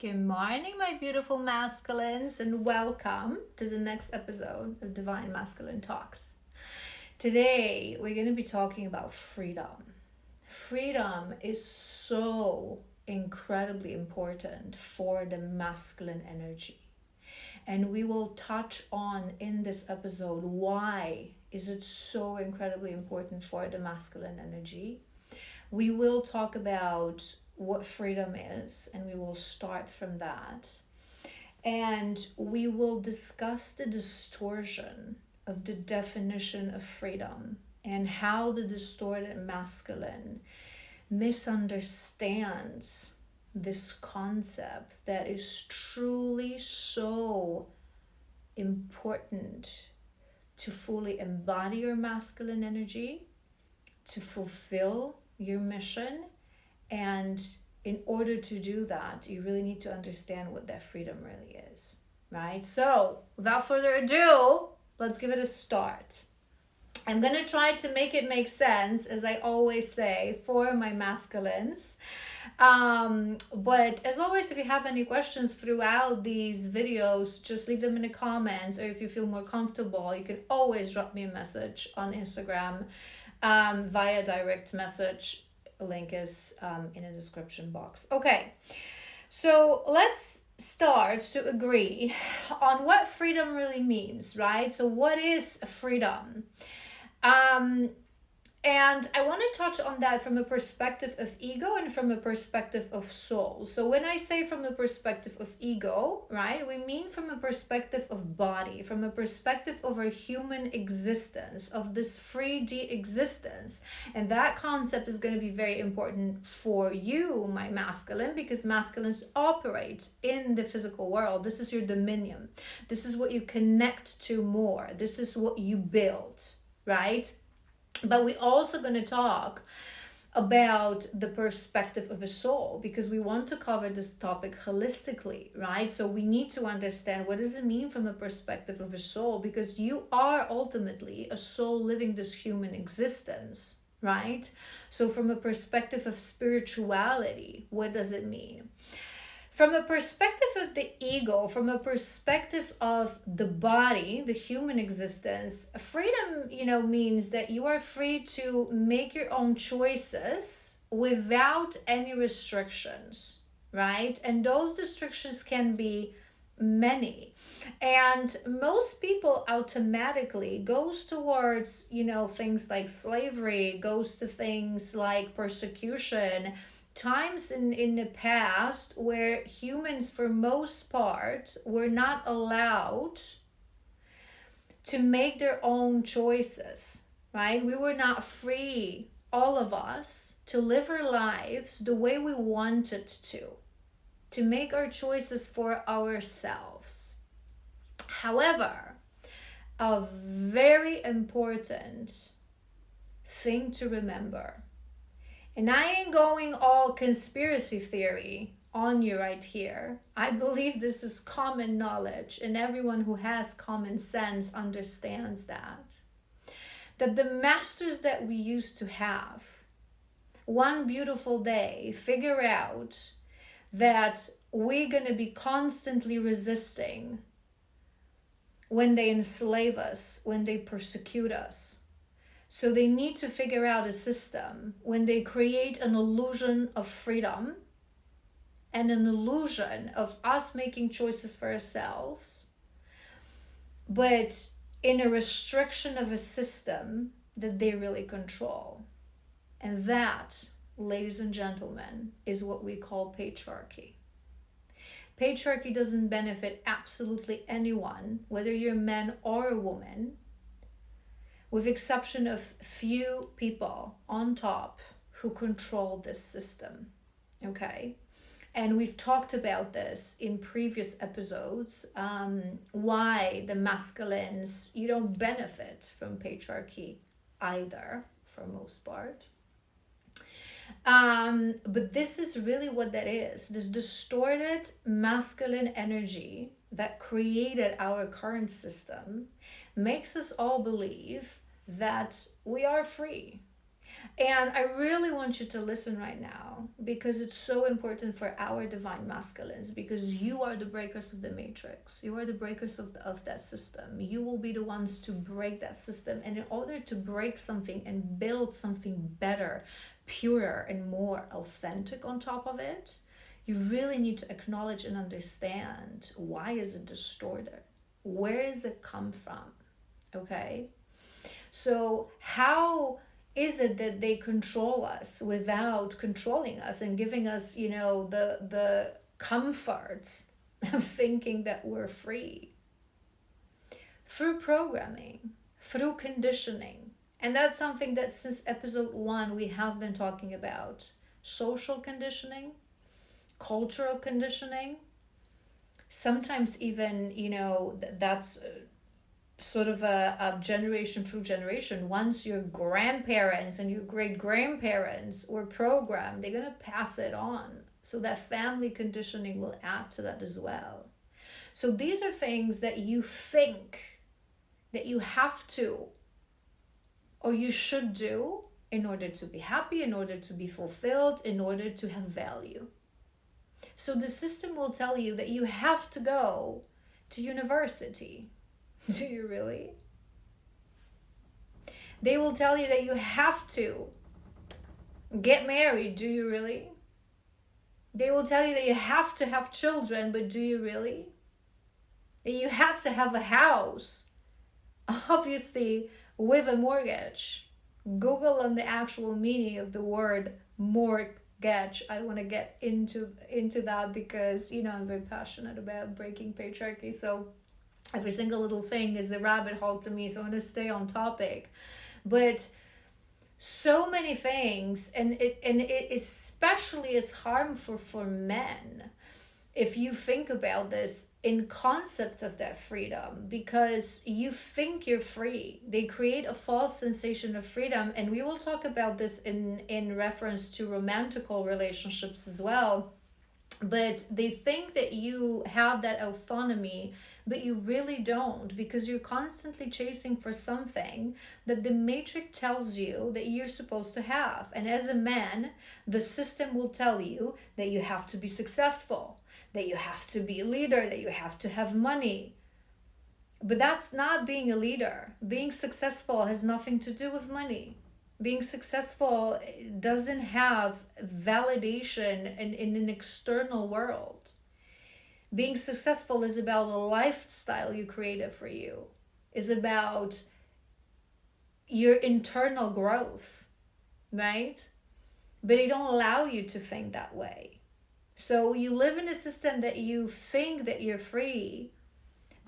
Good morning, my beautiful masculines, and welcome to the next episode of Divine Masculine Talks. Today, we're going to be talking about freedom. Freedom is so incredibly important for the masculine energy. And we will touch on in this episode why is it so incredibly important for the masculine energy. We will talk about what freedom is, and we will start from that. And we will discuss the distortion of the definition of freedom and how the distorted masculine misunderstands this concept that is truly so important to fully embody your masculine energy, to fulfill your mission. And in order to do that, you really need to understand what that freedom really is, right? So without further ado, let's give it a start. I'm going to try to make it make sense, as I always say, for my masculines. But as always, if you have any questions throughout these videos, just leave them in the comments, or if you feel more comfortable, you can always drop me a message on Instagram via direct message. Link is in the description box. Okay, so let's start to agree on what freedom really means, right? So what is freedom? And I want to touch on that from a perspective of ego and from a perspective of soul. So when I say from a perspective of ego, right, we mean from a perspective of body, from a perspective of our human existence, of this 3D existence. And that concept is going to be very important for you, my masculine, because masculines operate in the physical world. This is your dominion. This is what you connect to more. This is what you build, right? But we're also going to talk about the perspective of a soul, because we want to cover this topic holistically, right? So we need to understand, what does it mean from a perspective of a soul? Because you are ultimately a soul living this human existence, right? So from a perspective of spirituality, what does it mean? From a perspective of the ego, from a perspective of the body, the human existence, freedom, means that you are free to make your own choices without any restrictions, right? And those restrictions can be many. And most people automatically goes towards, things like slavery, goes to things like persecution, times in the past where humans, for most part, were not allowed to make their own choices, right? We were not free, all of us, to live our lives the way we wanted to make our choices for ourselves. However, a very important thing to remember, and I ain't going all conspiracy theory on you right here. I believe this is common knowledge, and everyone who has common sense understands that the masters that we used to have, one beautiful day, figure out that we're going to be constantly resisting when they enslave us, when they persecute us. So they need to figure out a system when they create an illusion of freedom and an illusion of us making choices for ourselves, but in a restriction of a system that they really control. And that, ladies and gentlemen, is what we call patriarchy. Patriarchy doesn't benefit absolutely anyone, whether you're a man or a woman, with exception of few people on top who control this system, okay? And we've talked about this in previous episodes, why the masculines, you don't benefit from patriarchy either, for most part. But this is really what that is. This distorted masculine energy that created our current system makes us all believe that we are free, And I really want you to listen right now, because it's so important for our divine masculines, because you are the breakers of the matrix. You are the breakers of that system. You will be the ones to break that system. And in order to break something and build something better, purer, and more authentic on top of it, you really need to acknowledge and understand, why is it distorted? Where does it come from? Okay? So how is it that they control us without controlling us and giving us, the comfort of thinking that we're free? Through programming, through conditioning. And that's something that since episode 1 we have been talking about. Social conditioning, cultural conditioning, sometimes even, that's sort of a generation through generation. Once your grandparents and your great grandparents were programmed, they're going to pass it on. So that family conditioning will add to that as well. So these are things that you think that you have to or you should do in order to be happy, in order to be fulfilled, in order to have value. So the system will tell you that you have to go to university. Do you really? They will tell you that you have to get married. Do you really? They will tell you that you have to have children, but do you really? That you have to have a house, obviously with a mortgage. Google on the actual meaning of the word mortgage. I don't want to get into that because, I'm very passionate about breaking patriarchy. So every single little thing is a rabbit hole to me, so I want to stay on topic. But so many things, and it especially is harmful for men if you think about this in concept of that freedom, because you think you're free. They create a false sensation of freedom, and we will talk about this in reference to romantical relationships as well. But they think that you have that autonomy, but you really don't, because you're constantly chasing for something that the matrix tells you that you're supposed to have. And as a man, the system will tell you that you have to be successful, that you have to be a leader, that you have to have money. But that's not being a leader. Being successful has nothing to do with money. Being successful doesn't have validation in an external world. Being successful is about a lifestyle you created for you. Is about your internal growth, right? But they don't allow you to think that way. So you live in a system that you think that you're free,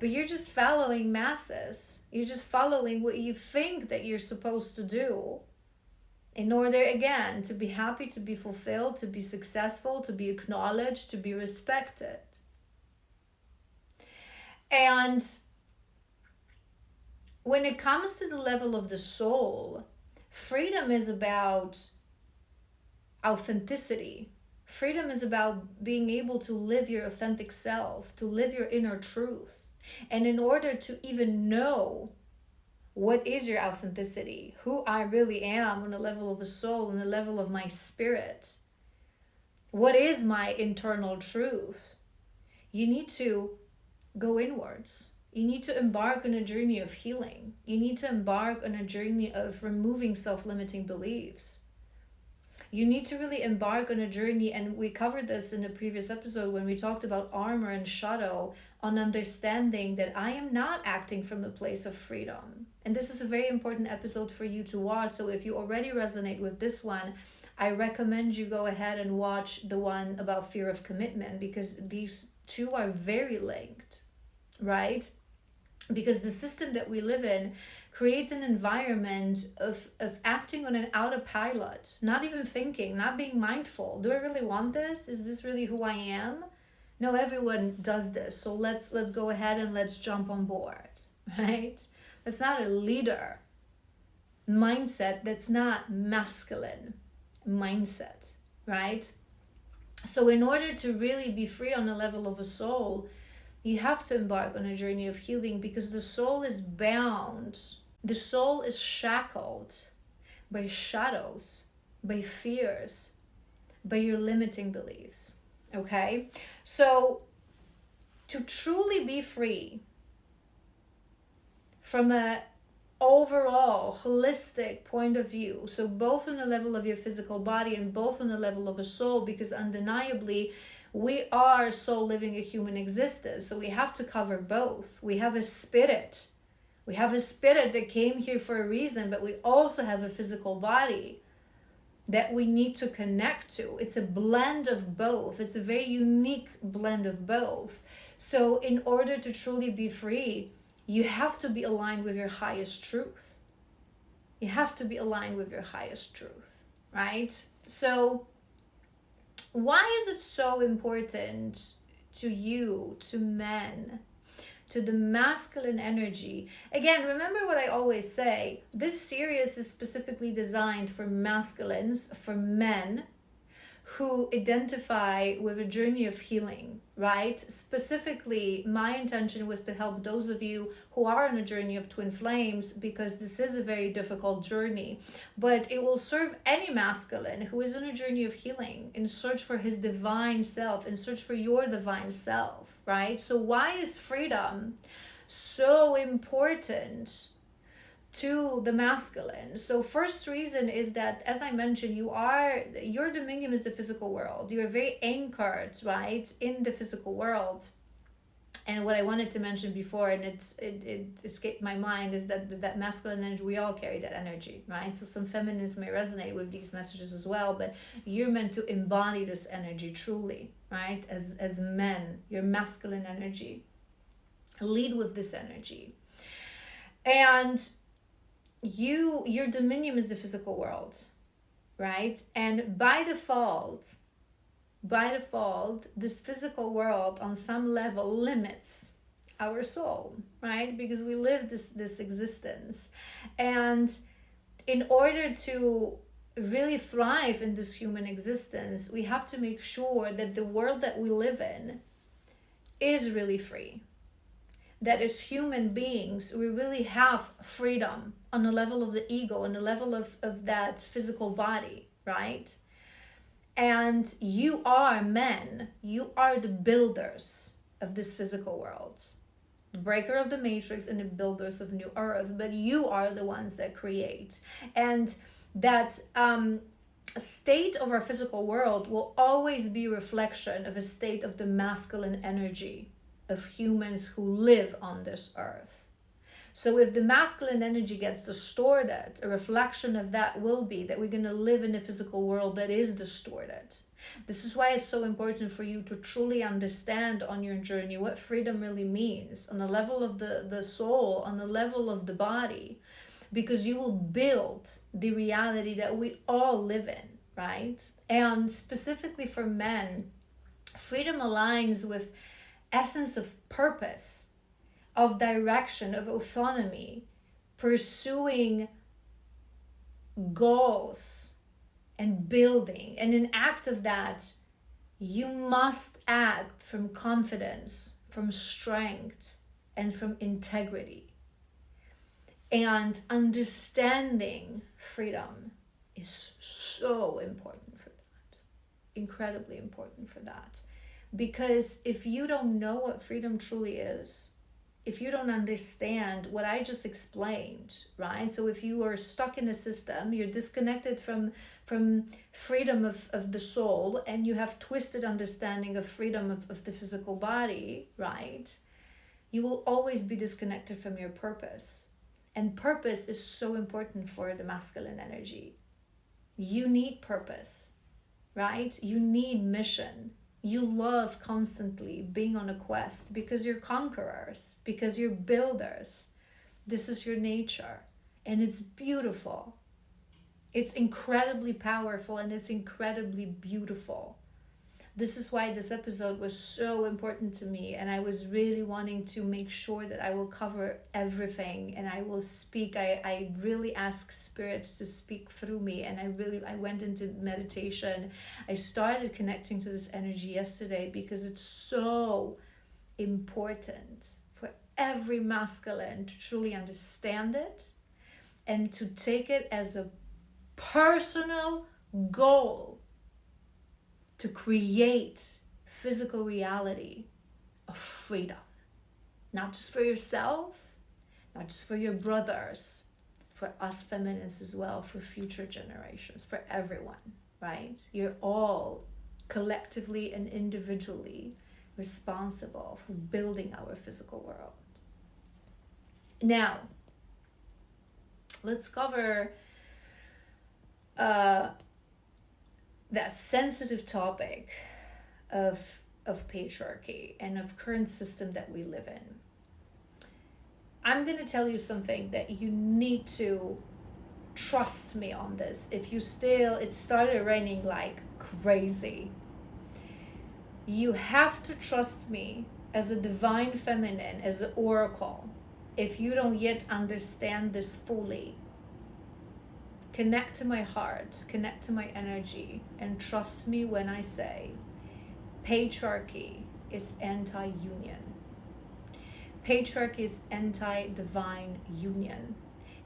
but you're just following masses. You're just following what you think that you're supposed to do, in order, again, to be happy, to be fulfilled, to be successful, to be acknowledged, to be respected. And when it comes to the level of the soul, freedom is about authenticity. Freedom is about being able to live your authentic self, to live your inner truth. And in order to even know what is your authenticity, who I really am on the level of a soul, on the level of my spirit, what is my internal truth, you need to go inwards. You need to embark on a journey of healing. You need to embark on a journey of removing self-limiting beliefs. You need to really embark on a journey, and we covered this in a previous episode when we talked about armor and shadow, on understanding that I am not acting from a place of freedom. And this is a very important episode for you to watch. So if you already resonate with this one, I recommend you go ahead and watch the one about fear of commitment, because these two are very linked, right? Because the system that we live in creates an environment of acting on an autopilot, not even thinking, not being mindful. Do I really want this? Is this really who I am? No, everyone does this. So let's go ahead and let's jump on board, right? That's not a leader mindset. That's not masculine mindset, right? So in order to really be free on the level of a soul, you have to embark on a journey of healing, because the soul is bound. The soul is shackled by shadows, by fears, by your limiting beliefs. Okay? So to truly be free from a overall holistic point of view, so both on the level of your physical body and both on the level of a soul, because undeniably we are soul living a human existence, so we have to cover both. We have a spirit that came here for a reason, but we also have a physical body that we need to connect to. It's a blend of both. It's a very unique blend of both. So in order to truly be free, you have to be aligned with your highest truth. You have to be aligned with your highest truth, right? So why is it so important to you, to men, to the masculine energy? Again, remember what I always say. This series is specifically designed for masculines, for men who identify with a journey of healing, right? Specifically, my intention was to help those of you who are on a journey of twin flames, because this is a very difficult journey, but it will serve any masculine who is on a journey of healing, in search for his divine self, in search for your divine self, right? So why is freedom so important to the masculine? So first reason is that, as I mentioned, your dominion is the physical world. You are very anchored, right, in the physical world. And what I wanted to mention before, and it escaped my mind, is that masculine energy, we all carry that energy, right? So some feminists may resonate with these messages as well, but you're meant to embody this energy truly, right? As men, your masculine energy. Lead with this energy. And your dominion is the physical world, right? And by default, this physical world on some level limits our soul, right? Because we live this existence. And in order to really thrive in this human existence, we have to make sure that the world that we live in is really free. That as human beings, we really have freedom on the level of the ego, on the level of that physical body, right? And you are men, you are the builders of this physical world, the breaker of the matrix and the builders of new earth, but you are the ones that create. And that state of our physical world will always be a reflection of a state of the masculine energy of humans who live on this earth. So if the masculine energy gets distorted, a reflection of that will be that we're going to live in a physical world that is distorted. This is why it's so important for you to truly understand on your journey what freedom really means on the level of the soul, on the level of the body, because you will build the reality that we all live in, right? And specifically for men, freedom aligns with essence of purpose, of direction, of autonomy, pursuing goals and building. And in act of that, you must act from confidence, from strength, and from integrity. And understanding freedom is so important for that, incredibly important for that. Because if you don't know what freedom truly is, if you don't understand what I just explained, right? So if you are stuck in a system, you're disconnected from freedom of the soul, and you have twisted understanding of freedom of the physical body, right? You will always be disconnected from your purpose. And purpose is so important for the masculine energy. You need purpose, right? You need mission. You love constantly being on a quest because you're conquerors, because you're builders. This is your nature, and it's beautiful. It's incredibly powerful, and it's incredibly beautiful. This is why this episode was so important to me, and I was really wanting to make sure that I will cover everything, and I will speak. I really ask Spirit to speak through me, and I went into meditation. I started connecting to this energy yesterday because it's so important for every masculine to truly understand it and to take it as a personal goal to create physical reality of freedom. Not just for yourself, not just for your brothers, for us feminists as well, for future generations, for everyone, right? You're all collectively and individually responsible for building our physical world. Now, let's cover that sensitive topic of patriarchy and of current system that we live in. I'm going to tell you something that you need to trust me on this. If you still, it started raining like crazy. You have to trust me as a divine feminine, as an oracle. If you don't yet understand this fully, connect to my heart, connect to my energy, and trust me when I say patriarchy is anti-union. Patriarchy is anti-divine union,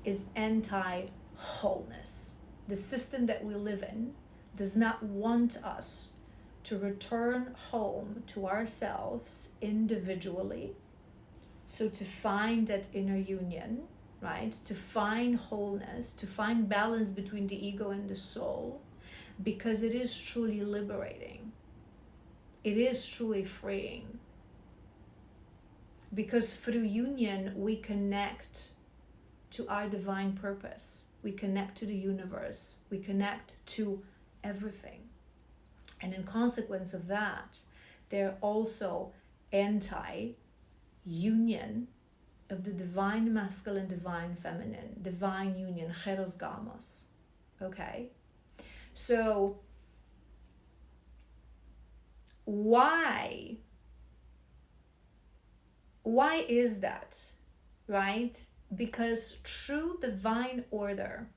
is anti-wholeness. The system that we live in does not want us to return home to ourselves individually. So to find that inner union, right? To find wholeness, to find balance between the ego and the soul, because it is truly liberating. It is truly freeing. Because through union, we connect to our divine purpose. We connect to the universe. We connect to everything. And in consequence of that, they're also anti-union of the divine masculine, divine feminine, divine union, cheros gamos. Okay? So, why is that, right? Because true divine order,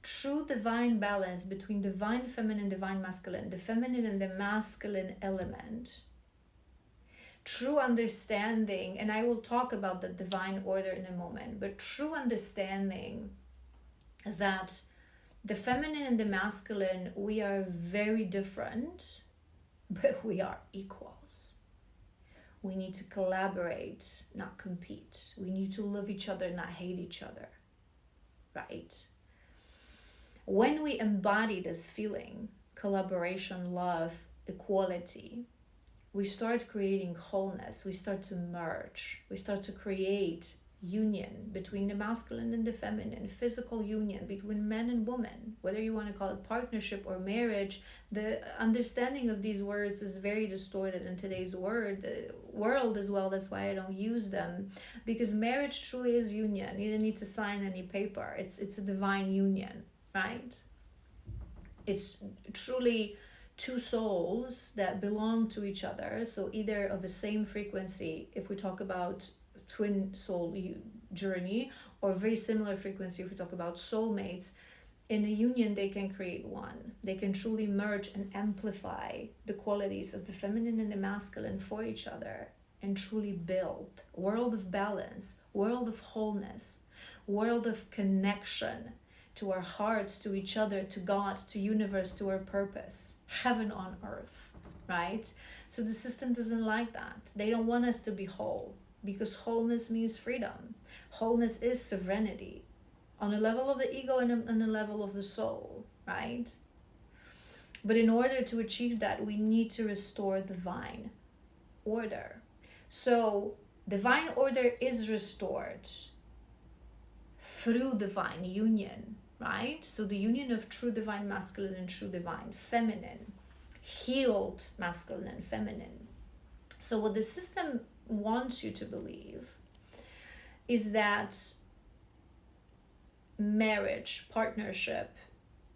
true divine balance between divine feminine, divine masculine, the feminine and the masculine element, true understanding, and I will talk about the divine order in a moment, but true understanding that the feminine and the masculine, we are very different, but we are equals. We need to collaborate, not compete. We need to love each other, not hate each other, right? When we embody this feeling, collaboration, love, equality, we start creating wholeness. We start to merge. We start to create union between the masculine and the feminine, physical union between men and women, whether you want to call it partnership or marriage. The understanding of these words is very distorted in today's world as well. That's why I don't use them, because marriage truly is union. You don't need to sign any paper. It's a divine union, right? It's truly two souls that belong to each other, so either of the same frequency, if we talk about twin soul journey, or very similar frequency if we talk about soulmates. In a union, they can create one. They can truly merge and amplify the qualities of the feminine and the masculine for each other and truly build a world of balance, world of wholeness, world of connection to our hearts, to each other, to God, to universe, to our purpose, heaven on earth, right? So the system doesn't like that. They don't want us to be whole, because wholeness means freedom. Wholeness is sovereignty on a level of the ego and on a level of the soul, right? But in order to achieve that, we need to restore divine order. So divine order is restored through divine union, right? So the union of true divine masculine and true divine feminine, healed masculine and feminine. So what the system wants you to believe is that marriage, partnership,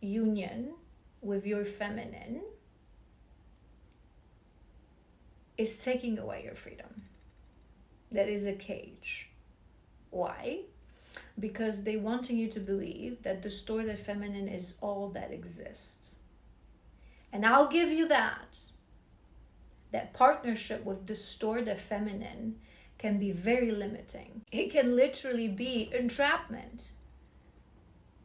union with your feminine is taking away your freedom. That is a cage. Why? Because they wanting you to believe that distorted feminine is all that exists. And I'll give you that partnership with distorted feminine can be very limiting. It can literally be entrapment.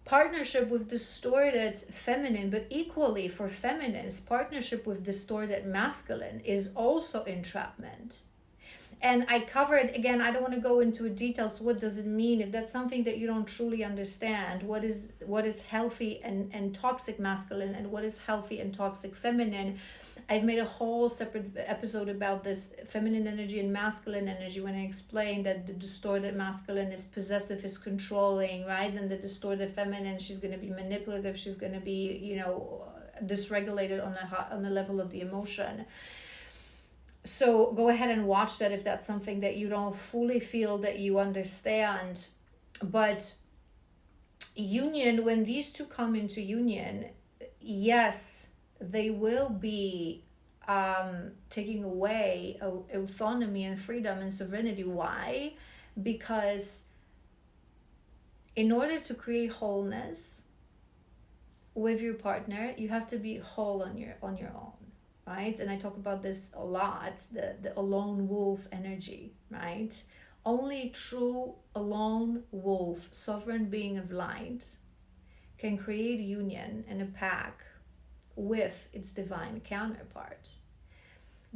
Partnership with distorted feminine, but equally for feminines, partnership with distorted masculine is also entrapment. And I covered, again, I don't want to go into details. What does it mean? If that's something that you don't truly understand, what is healthy and toxic masculine, and what is healthy and toxic feminine? I've made a whole separate episode about this feminine energy and masculine energy, when I explained that the distorted masculine is possessive, is controlling, right? And the distorted feminine, she's going to be manipulative. She's going to be, dysregulated on the level of the emotion. So go ahead and watch that if that's something that you don't fully feel that you understand. But union, when these two come into union, yes, they will be taking away autonomy and freedom and sovereignty. Why? Because in order to create wholeness with your partner, you have to be whole on your own. Right? And I talk about this a lot, the alone wolf energy, right? Only true alone wolf, sovereign being of light, can create union and a pact with its divine counterpart.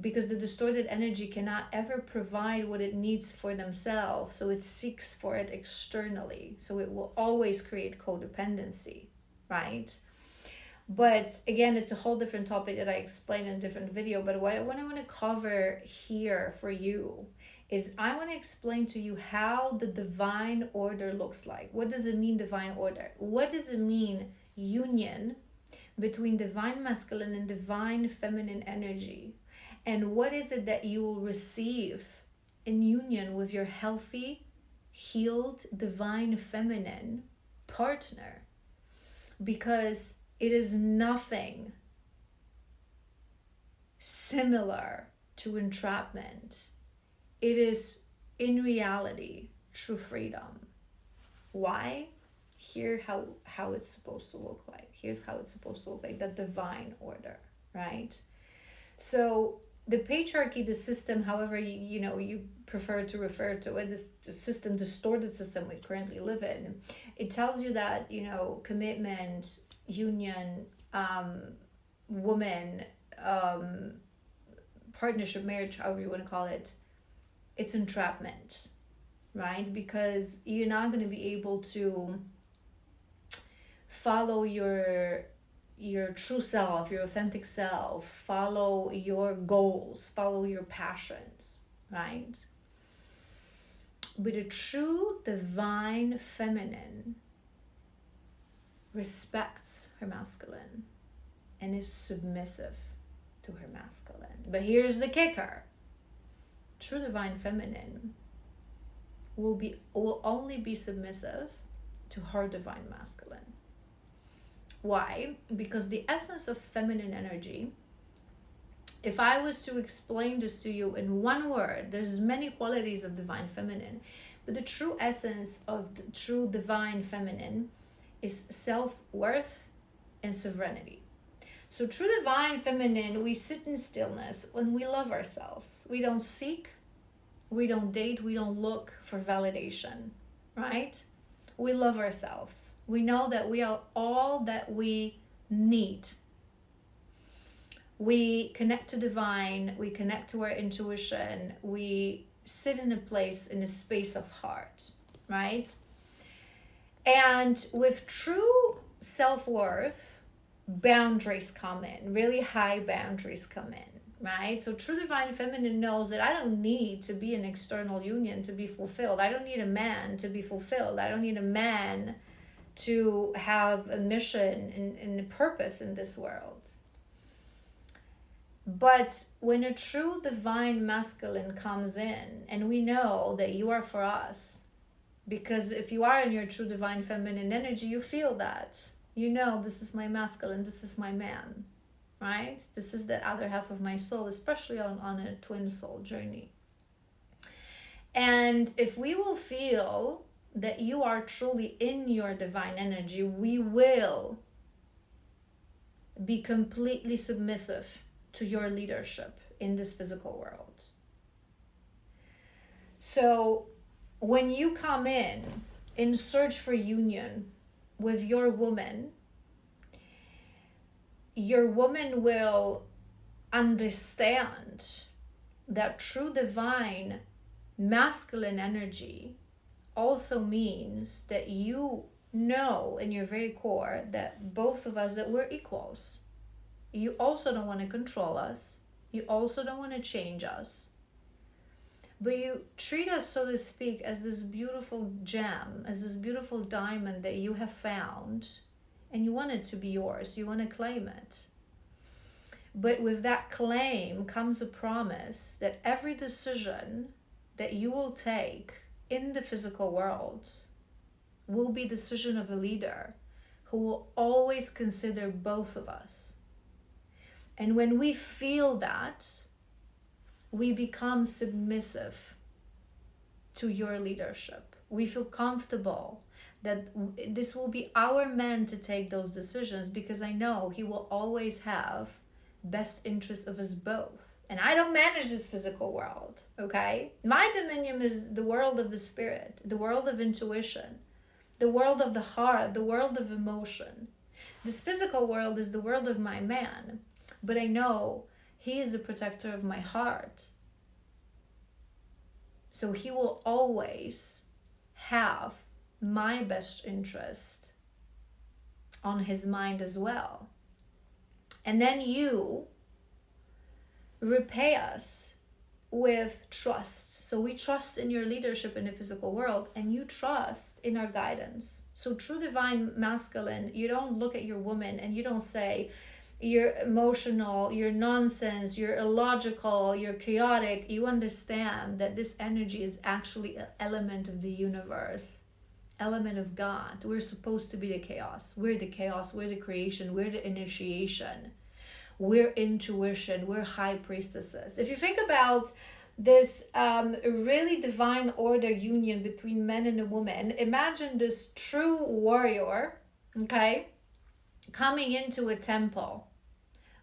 Because the distorted energy cannot ever provide what it needs for themselves, so it seeks for it externally. So it will always create codependency, right? But again, it's a whole different topic that I explained in a different video. But what I want to cover here for you is I want to explain to you how the divine order looks like. What does it mean, divine order? What does it mean, union between divine masculine and divine feminine energy? And what is it that you will receive in union with your healthy, healed, divine feminine partner? Because it is nothing similar to entrapment. It is, in reality, true freedom. Why? Here how it's supposed to look like. Here's how it's supposed to look like, the divine order, right? So the patriarchy, the system, however you prefer to refer to it, this system, distorted system we currently live in, it tells you that, commitment, union, woman, partnership, marriage, however you want to call it, it's entrapment, right? Because you're not going to be able to follow your true self, your authentic self, follow your goals, follow your passions, right? But a true divine feminine respects her masculine and is submissive to her masculine. But here's the kicker. True divine feminine will only be submissive to her divine masculine. Why? Because the essence of feminine energy, if I was to explain this to you in one word, there's many qualities of divine feminine, but the true essence of the true divine feminine is self-worth and sovereignty. So true divine feminine, we sit in stillness when we love ourselves. We don't seek, we don't date, we don't look for validation, right? We love ourselves. We know that we are all that we need. We connect to divine, we connect to our intuition, we sit in a space of heart, right? And with true self-worth, boundaries come in, really high boundaries come in, right? So true divine feminine knows that I don't need to be an external union to be fulfilled. I don't need a man to be fulfilled. I don't need a man to have a mission and a purpose in this world. But when a true divine masculine comes in, and we know that you are for us, because if you are in your true divine feminine energy, you feel that. You know, this is my masculine, this is my man, right? This is the other half of my soul, especially on a twin soul journey. And if we will feel that you are truly in your divine energy, we will be completely submissive to your leadership in this physical world. So when you come in search for union with your woman will understand that true divine masculine energy also means that you know in your very core that both of us, that we're equals. You also don't want to control us. You also don't want to change us. But you treat us, so to speak, as this beautiful gem, as this beautiful diamond that you have found, and you want it to be yours. You want to claim it. But with that claim comes a promise that every decision that you will take in the physical world will be a decision of a leader who will always consider both of us. And when we feel that, we become submissive to your leadership. We feel comfortable that this will be our man to take those decisions, because I know he will always have best interests of us both. And I don't manage this physical world, okay? My dominion is the world of the spirit, the world of intuition, the world of the heart, the world of emotion. This physical world is the world of my man, but I know he is a protector of my heart. So he will always have my best interest on his mind as well. And then you repay us with trust. So we trust in your leadership in the physical world, and you trust in our guidance. So true divine masculine, you don't look at your woman and you don't say, you're emotional, you're nonsense, you're illogical, you're chaotic. You understand that this energy is actually an element of the universe, element of God. We're supposed to be the chaos. We're the chaos, we're the creation, we're the initiation, we're intuition, we're high priestesses. If you think about this really divine order union between men and a woman, imagine this true warrior, okay, coming into a temple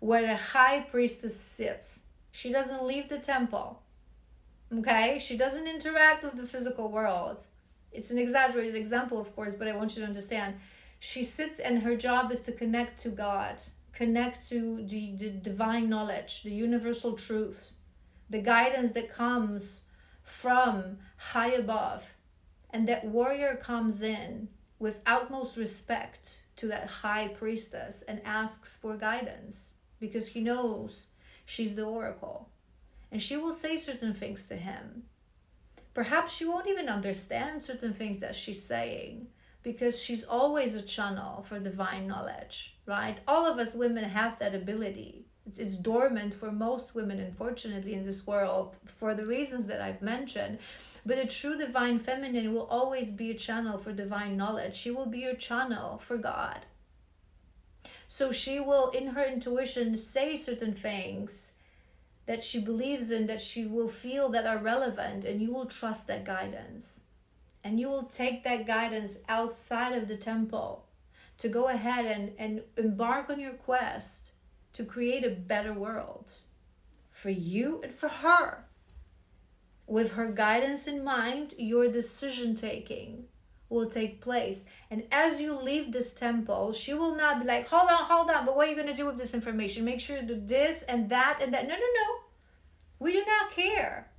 where the high priestess sits. She doesn't leave the temple, okay? She doesn't interact with the physical world. It's an exaggerated example, of course, but I want you to understand. She sits, and her job is to connect to God, connect to the divine knowledge, the universal truth, the guidance that comes from high above. And that warrior comes in with utmost respect to that high priestess and asks for guidance, because he knows she's the oracle. And she will say certain things to him. Perhaps she won't even understand certain things that she's saying, because she's always a channel for divine knowledge, right? All of us women have that ability. It's dormant for most women, unfortunately, in this world, for the reasons that I've mentioned. But a true divine feminine will always be a channel for divine knowledge. She will be your channel for God. So she will, in her intuition, say certain things that she believes in, that she will feel that are relevant, and you will trust that guidance. And you will take that guidance outside of the temple to go ahead and embark on your quest to create a better world for you and for her. With her guidance in mind, your decision taking will take place. And as you leave this temple, she will not be like, hold on, but what are you going to do with this information? Make sure you do this and that and that. No. We do not care,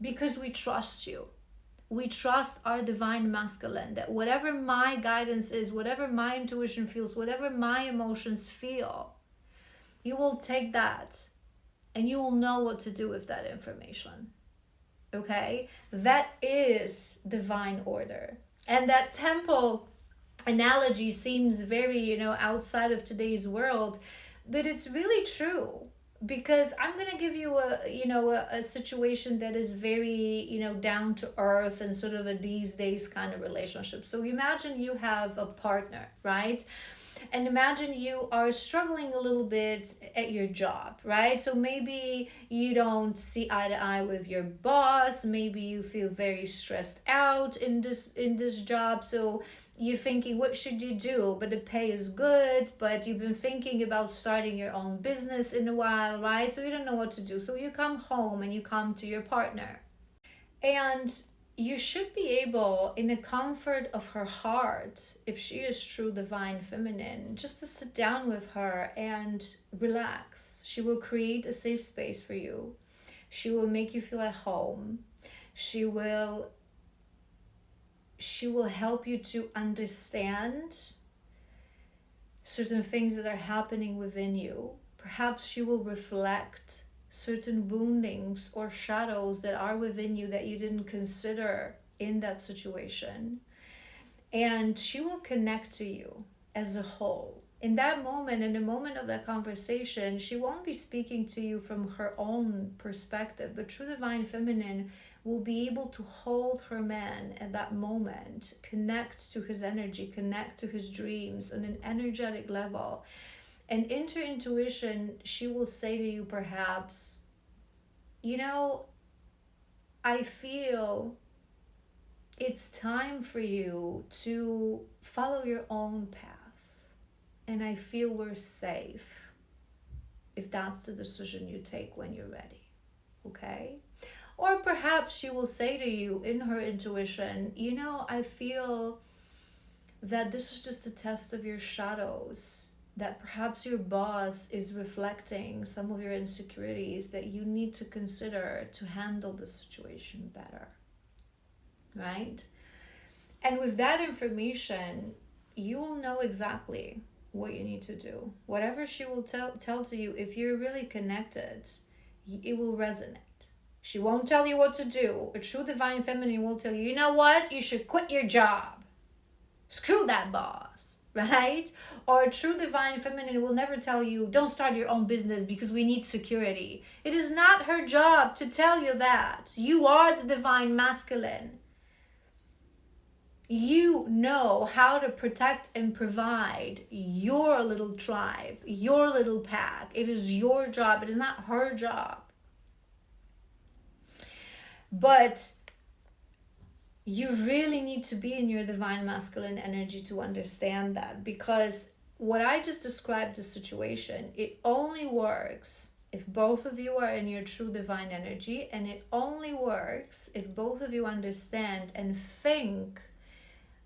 because we trust you. We trust our divine masculine, that whatever my guidance is, whatever my intuition feels, whatever my emotions feel, you will take that and you will know what to do with that information. Okay? That is divine order. And that temple analogy seems very, outside of today's world, but it's really true. Because I'm going to give you a situation that is very, down to earth and sort of a these days kind of relationship. So imagine you have a partner, right? And imagine you are struggling a little bit at your job, right? So maybe you don't see eye to eye with your boss. Maybe you feel very stressed out in this job. So you're thinking, what should you do? But the pay is good, but you've been thinking about starting your own business in a while, right? So you don't know what to do. So you come home and you come to your partner. And you should be able, in the comfort of her heart, if she is true divine feminine, just to sit down with her and relax. She will create a safe space for you. She will make you feel at home. She will help you to understand certain things that are happening within you. Perhaps she will reflect certain woundings or shadows that are within you that you didn't consider in that situation. And she will connect to you as a whole. In that moment, in the moment of that conversation, she won't be speaking to you from her own perspective, but true divine feminine will be able to hold her man at that moment, connect to his energy, connect to his dreams on an energetic level. And in her intuition, she will say to you perhaps, you know, I feel it's time for you to follow your own path. And I feel we're safe if that's the decision you take when you're ready. Okay? Or perhaps she will say to you in her intuition, you know, I feel that this is just a test of your shadows, that perhaps your boss is reflecting some of your insecurities that you need to consider to handle the situation better, right? And with that information, you will know exactly what you need to do. Whatever she will tell to you, if you're really connected, it will resonate. She won't tell you what to do. A true divine feminine will tell you, you know what? You should quit your job. Screw that boss, right? Or a true divine feminine will never tell you, don't start your own business because we need security. It is not her job to tell you that. You are the divine masculine. You know how to protect and provide your little tribe, your little pack. It is your job. It is not her job. But you really need to be in your divine masculine energy to understand that, because what I just described, the situation, it only works if both of you are in your true divine energy, and it only works if both of you understand and think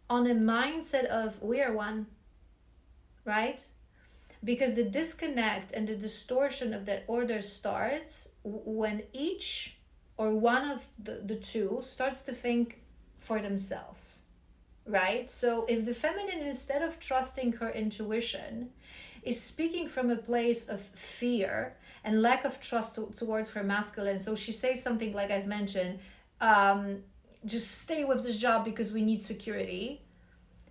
on a mindset of we are one, right? Because the disconnect and the distortion of that order starts when each or one of the two starts to think for themselves, right? So if the feminine, instead of trusting her intuition, is speaking from a place of fear and lack of trust towards her masculine, so she says something like I've mentioned, just stay with this job because we need security.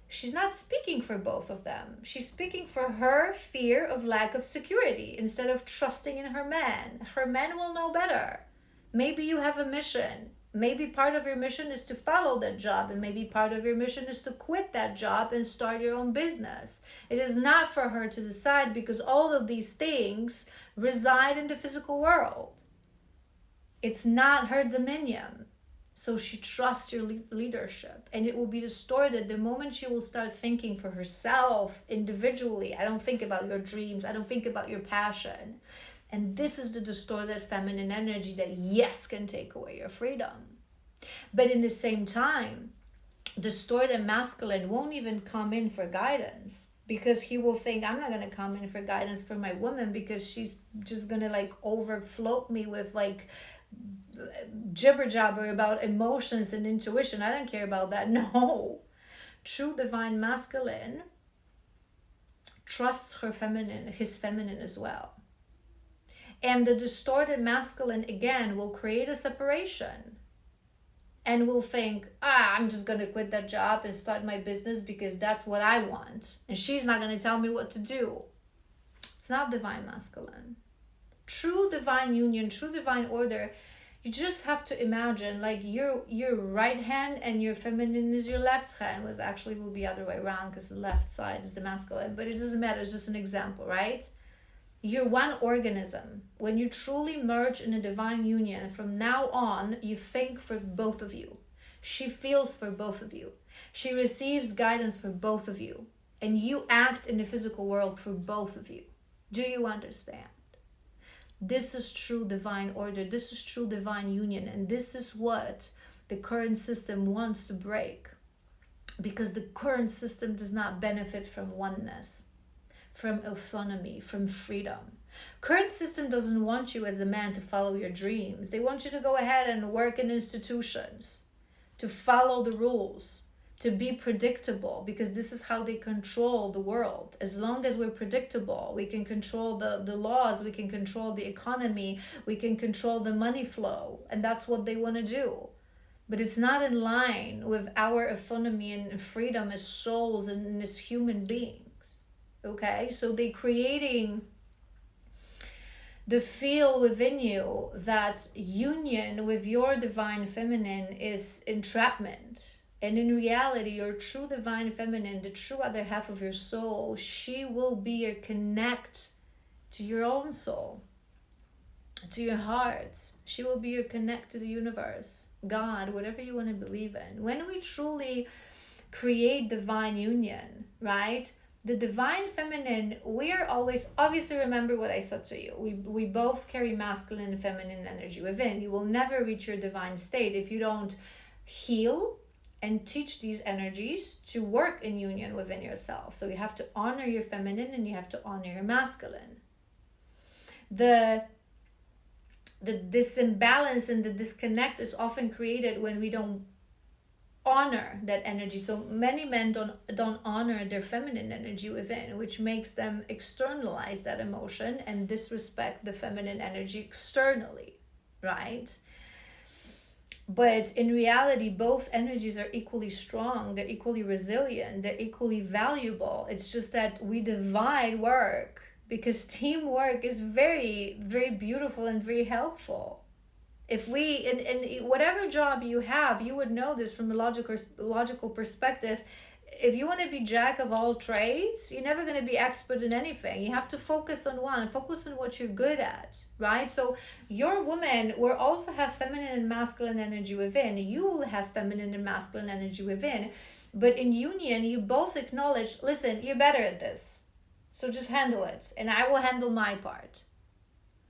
She's not speaking for both of them. She's speaking for her fear of lack of security instead of trusting in her man. Her man will know better. Maybe you have a mission. Maybe part of your mission is to follow that job, and maybe part of your mission is to quit that job and start your own business. It is not for her to decide, because all of these things reside in the physical world. It's not her dominion. So she trusts your leadership, and it will be distorted the moment she will start thinking for herself individually. I don't think about your dreams. I don't think about your passion. And this is the distorted feminine energy that, yes, can take away your freedom. But in the same time, distorted masculine won't even come in for guidance, because he will think, I'm not going to come in for guidance for my woman because she's just going to like overflow me with like jibber jabber about emotions and intuition. I don't care about that. No. True divine masculine trusts her feminine, his feminine as well. And the distorted masculine, again, will create a separation and will think, I'm just going to quit that job and start my business because that's what I want. And she's not going to tell me what to do. It's not divine masculine. True divine union, true divine order, you just have to imagine like your right hand and your feminine is your left hand, which actually will be the other way around because the left side is the masculine. But it doesn't matter. It's just an example, right? You're one organism. When you truly merge in a divine union, from now on, you think for both of you. She feels for both of you. She receives guidance for both of you. And you act in the physical world for both of you. Do you understand? This is true divine order. This is true divine union. And this is what the current system wants to break, because the current system does not benefit from oneness, from autonomy, from freedom. Current system doesn't want you as a man to follow your dreams. They want you to go ahead and work in institutions, to follow the rules, to be predictable, because this is how they control the world. As long as we're predictable, we can control the laws, we can control the economy, we can control the money flow, and that's what they want to do. But it's not in line with our autonomy and freedom as souls and as human beings. Okay? So they're creating the feel within you that union with your divine feminine is entrapment. And in reality, your true divine feminine, the true other half of your soul, she will be your connect to your own soul, to your heart. She will be your connect to the universe, God, whatever you want to believe in. When we truly create divine union, right? The divine feminine, we are always, obviously remember what I said to you. We both carry masculine and feminine energy within. You will never reach your divine state if you don't heal and teach these energies to work in union within yourself. So you have to honor your feminine and you have to honor your masculine. The disimbalance and the disconnect is often created when we don't honor that energy. So many men don't honor their feminine energy within, which makes them externalize that emotion and disrespect the feminine energy externally, right? But in reality, both energies are equally strong, they're equally resilient, they're equally valuable. It's just that we divide work, because teamwork is very, very beautiful and very helpful. If we, in whatever job you have, you would know this from a logical perspective. If you want to be jack of all trades, you're never going to be expert in anything. You have to focus on one, focus on what you're good at, right? So your woman will also have feminine and masculine energy within. You will have feminine and masculine energy within. But in union, you both acknowledge, listen, you're better at this. So just handle it, and I will handle my part.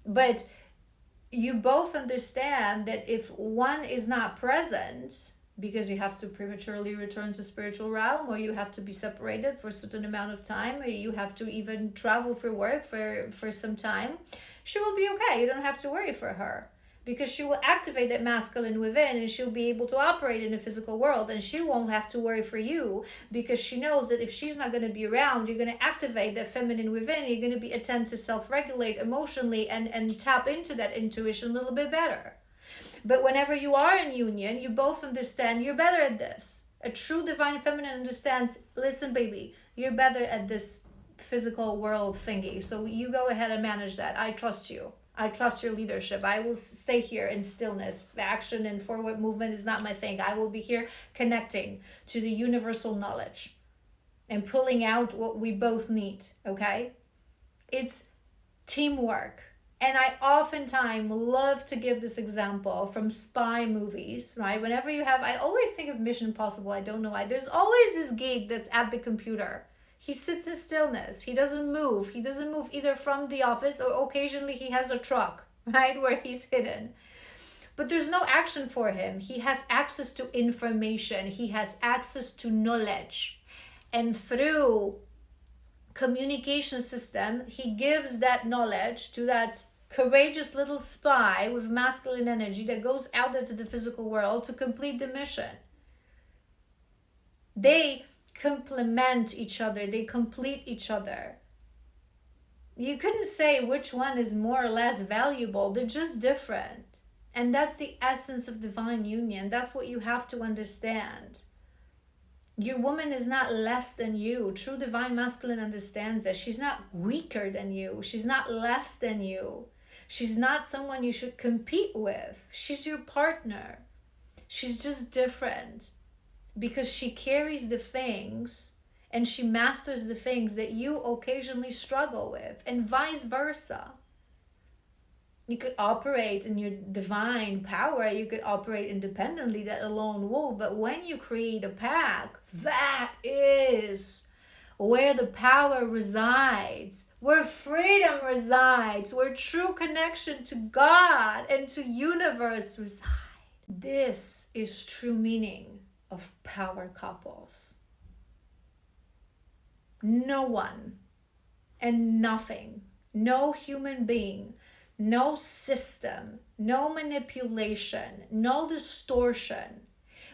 But you both understand that if one is not present, because you have to prematurely return to spiritual realm, or you have to be separated for a certain amount of time, or you have to even travel for work for some time, she will be okay. You don't have to worry for her, because she will activate that masculine within, and she'll be able to operate in the physical world, and she won't have to worry for you, because she knows that if she's not going to be around, you're going to activate that feminine within. You're going to be attempt to self-regulate emotionally and tap into that intuition a little bit better. But whenever you are in union, you both understand you're better at this. A true divine feminine understands, listen, baby, you're better at this physical world thingy, so you go ahead and manage that. I trust you. I trust your leadership. I will stay here in stillness. Action and forward movement is not my thing. I will be here connecting to the universal knowledge and pulling out what we both need, okay? It's teamwork. And I oftentimes love to give this example from spy movies, right? Whenever you have, I always think of Mission Impossible. I don't know why. There's always this geek that's at the computer. He sits in stillness. He doesn't move. He doesn't move either from the office, or occasionally he has a truck, right, where he's hidden. But there's no action for him. He has access to information. He has access to knowledge. And through communication system, he gives that knowledge to that courageous little spy with masculine energy that goes out there to the physical world to complete the mission. They complement each other, they complete each other. You couldn't say which one is more or less valuable, they're just different. And that's the essence of divine union. That's what you have to understand. Your woman is not less than you. True divine masculine understands that. She's not weaker than you. She's not less than you. She's not someone you should compete with. She's your partner. She's just different, because she carries the things and she masters the things that you occasionally struggle with, and vice versa. You could operate in your divine power, you could operate independently, that a lone wolf, but when you create a pack, that is where the power resides, where freedom resides, where true connection to God and to universe reside. This is true meaning of power couples. No one and nothing, no human being, no system, no manipulation, no distortion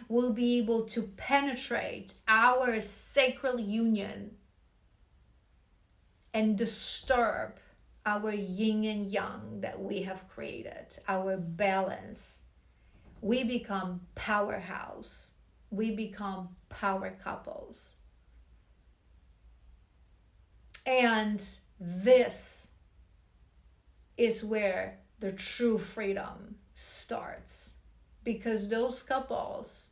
will be able to penetrate our sacred union and disturb our yin and yang that we have created, our balance. We become powerhouse. We become power couples. And this is where the true freedom starts, because those couples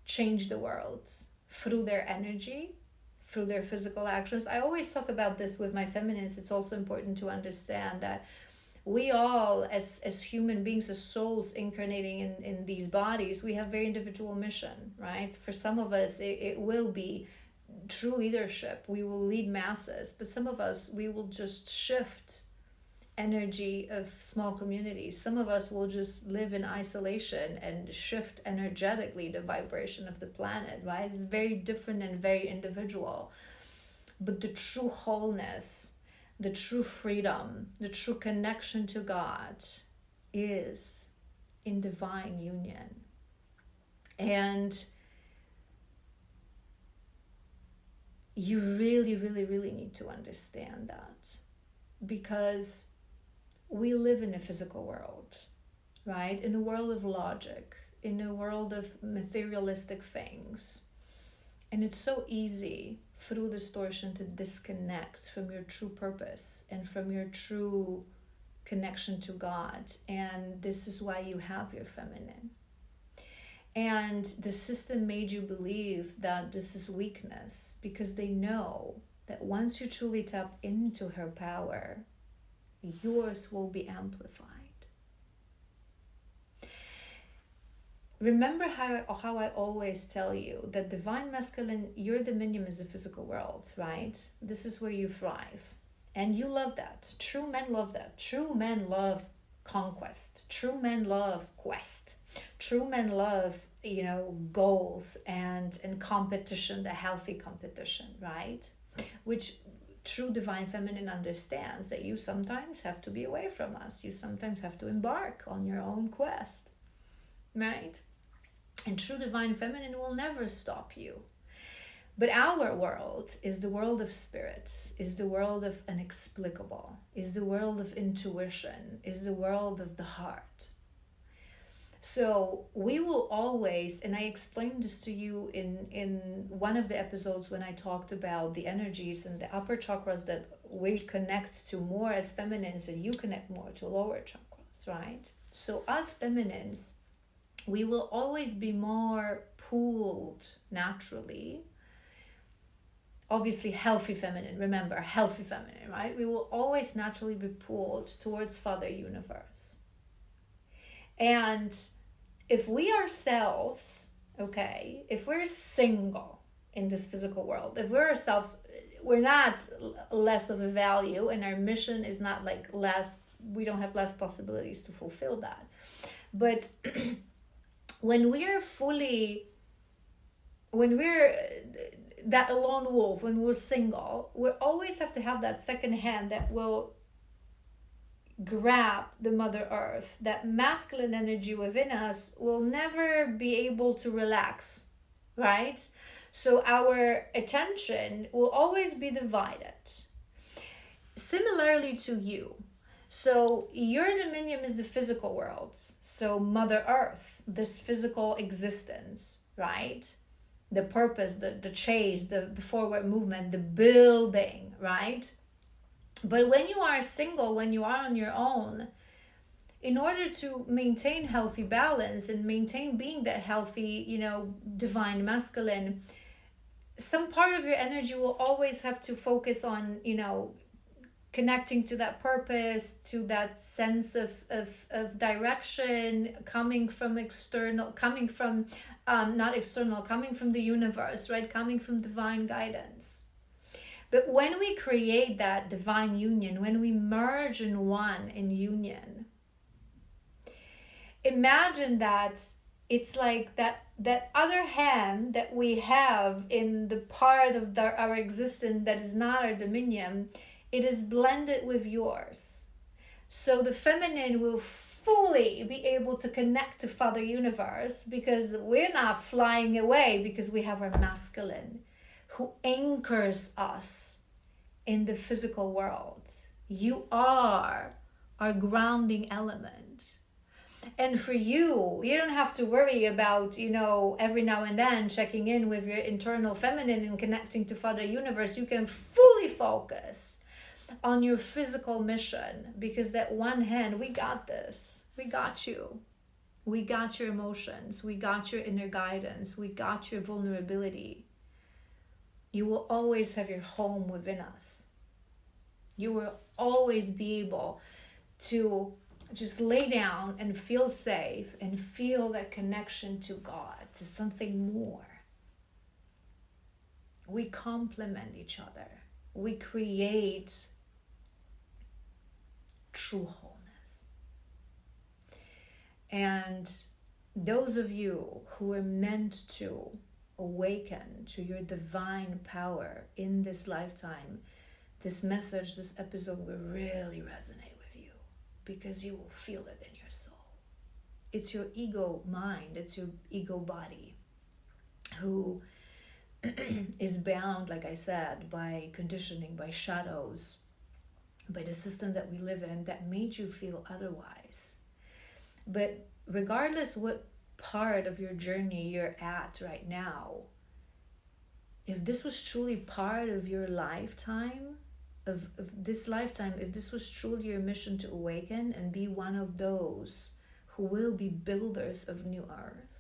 change the world through their energy, through their physical actions. I always talk about this with my feminists. It's also important to understand that we all, as human beings, as souls incarnating in these bodies, we have very individual mission, right? For some of us, it will be true leadership. We will lead masses, but some of us, we will just shift energy of small communities. Some of us will just live in isolation and shift energetically the vibration of the planet, right? It's very different and very individual. But the true wholeness, the true freedom, the true connection to God is in divine union. And you really, really, really need to understand that, because we live in a physical world, right? In a world of logic, in a world of materialistic things. And it's so easy through distortion to disconnect from your true purpose and from your true connection to God. And this is why you have your feminine. And the system made you believe that this is weakness, because they know that once you truly tap into her power, yours will be amplified. Remember how I always tell you that divine masculine, your dominion is the physical world, right? This is where you thrive. And you love that. True men love that. True men love conquest. True men love quest. True men love, goals and competition, the healthy competition, right? Which true divine feminine understands that you sometimes have to be away from us. You sometimes have to embark on your own quest, right? And true divine feminine will never stop you. But our world is the world of spirit, is the world of inexplicable, is the world of intuition, is the world of the heart. So we will always, and I explained this to you in one of the episodes when I talked about the energies and the upper chakras that we connect to more as feminines, and you connect more to lower chakras, right? So us feminines, we will always be more pulled naturally. Obviously, healthy feminine, remember, healthy feminine, right? We will always naturally be pulled towards Father Universe. And if we ourselves, if we're single in this physical world, if we're ourselves, we're not less of a value, and our mission is not like less, we don't have less possibilities to fulfill that. But when we're that lone wolf, when we're single, we always have to have that second hand that will grab the Mother Earth. That masculine energy within us will never be able to relax, right? So our attention will always be divided. Similarly to you. So your dominion is the physical world. So Mother Earth, this physical existence, right? The purpose, the chase, the forward movement, the building, right? But when you are single, when you are on your own, in order to maintain healthy balance and maintain being that healthy, divine masculine, some part of your energy will always have to focus on, connecting to that purpose, to that sense of direction, coming from the universe, right? Coming from divine guidance. But when we create that divine union, when we merge in one in union, imagine that it's like that other hand that we have in the part of our existence that is not our dominion, it is blended with yours. So the feminine will fully be able to connect to Father Universe, because we're not flying away, because we have our masculine who anchors us in the physical world. You are our grounding element. And for you, you don't have to worry about, every now and then checking in with your internal feminine and connecting to Father Universe. You can fully focus on your physical mission, because that one hand, we got this. We got you. We got your emotions. We got your inner guidance. We got your vulnerability. You will always have your home within us. You will always be able to just lay down and feel safe and feel that connection to God, to something more. We complement each other. We create true wholeness. And those of you who are meant to awaken to your divine power in this lifetime, this message, this episode will really resonate with you, because you will feel it in your soul. It's your ego mind, it's your ego body who is bound, like I said, by conditioning, by shadows, by the system that we live in that made you feel otherwise. But regardless what part of your journey you're at right now, if this was truly part of your lifetime, of this lifetime, if this was truly your mission to awaken and be one of those who will be builders of new earth,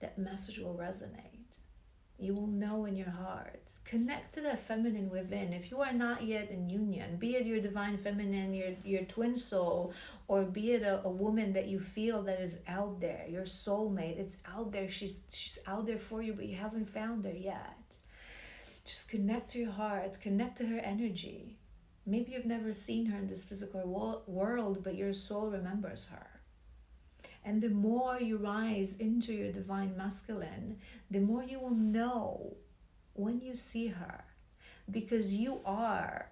that message will resonate. You will know in your heart. Connect to that feminine within. If you are not yet in union, be it your divine feminine, your twin soul, or be it a woman that you feel that is out there, your soulmate, it's out there. She's out there for you, but you haven't found her yet. Just connect to your heart. Connect to her energy. Maybe you've never seen her in this physical world, but your soul remembers her. And the more you rise into your divine masculine, the more you will know when you see her, because you are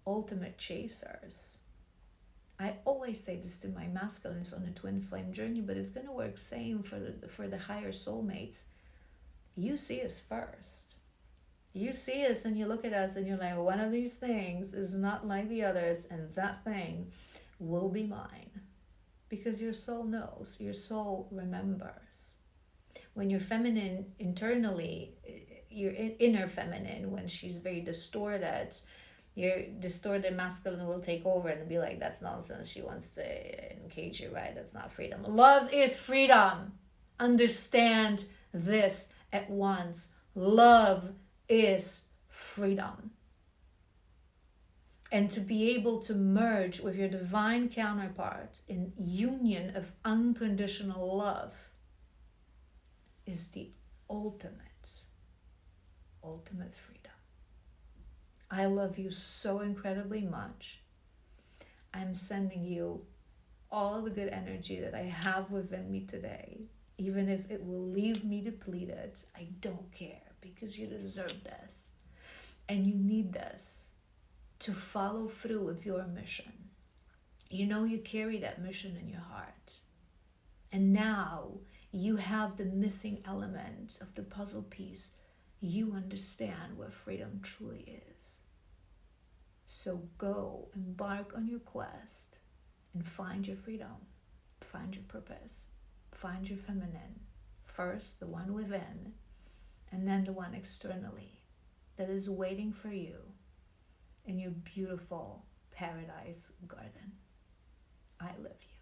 ultimate chasers. I always say this to my masculines on the twin flame journey, but it's going to work same for the higher soulmates. You see us first. You see us and you look at us and you're like, one of these things is not like the others, and that thing will be mine. Because your soul knows, your soul remembers. When you're feminine internally, your inner feminine, when she's very distorted, your distorted masculine will take over and be like, that's nonsense. She wants to encage you, right? That's not freedom. Love is freedom. Understand this at once. Love is freedom. And to be able to merge with your divine counterpart in union of unconditional love is the ultimate freedom. I love you so incredibly much. I'm sending you all the good energy that I have within me today. Even if it will leave me depleted, I don't care, because you deserve this. And you need this to follow through with your mission. You know you carry that mission in your heart. And now you have the missing element of the puzzle piece. You understand what freedom truly is. So go, embark on your quest and find your freedom. Find your purpose. Find your feminine. First, the one within, and then the one externally that is waiting for you in your beautiful paradise garden. I love you.